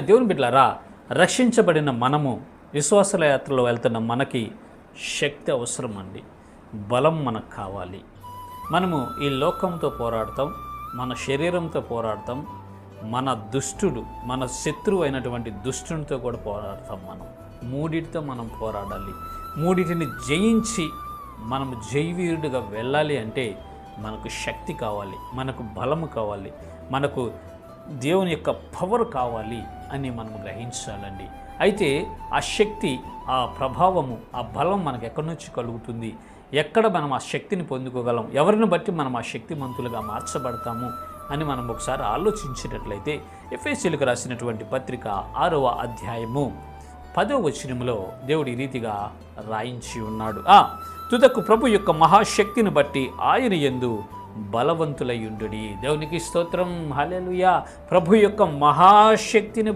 దేవుని బిడ్డలారా, రక్షించబడిన మనము విశ్వాసల యాత్రలో వెళ్తున్న మనకి శక్తి అవసరం అండి. బలం మనకు కావాలి. మనము ఈ లోకంతో పోరాడతాం, మన శరీరంతో పోరాడతాం, మన దుష్టుడు, మన శత్రువు అయినటువంటి దుష్టునితో కూడా పోరాడతాం. మూడిటితో మనం పోరాడాలి. మూడిటిని జయించి మనము జయవీరుడిగా వెళ్ళాలి అంటే మనకు శక్తి కావాలి, మనకు బలము కావాలి, మనకు దేవుని యొక్క పవర్ కావాలి అని మనం గ్రహించాలండి. అయితే ఆ శక్తి, ఆ ప్రభావము, ఆ బలం మనకు ఎక్కడి నుంచి కలుగుతుంది? ఎక్కడ మనం ఆ శక్తిని పొందుకోగలం? ఎవరిని బట్టి మనం ఆ శక్తిమంతులుగా మార్చబడతాము అని మనం ఒకసారి ఆలోచించినట్లయితే ఎఫెసీయులకు రాసినటువంటి పత్రిక 6వ అధ్యాయము 10వ వచనములో దేవుడు ఈ రీతిగా రాయించి ఉన్నాడు. తుదకు ప్రభు యొక్క మహాశక్తిని బట్టి ఆయన యందు బలవంతులై ఉండుడి. దేవునికి స్తోత్రం, హల్లెలూయా. ప్రభు యొక్క మహాశక్తిని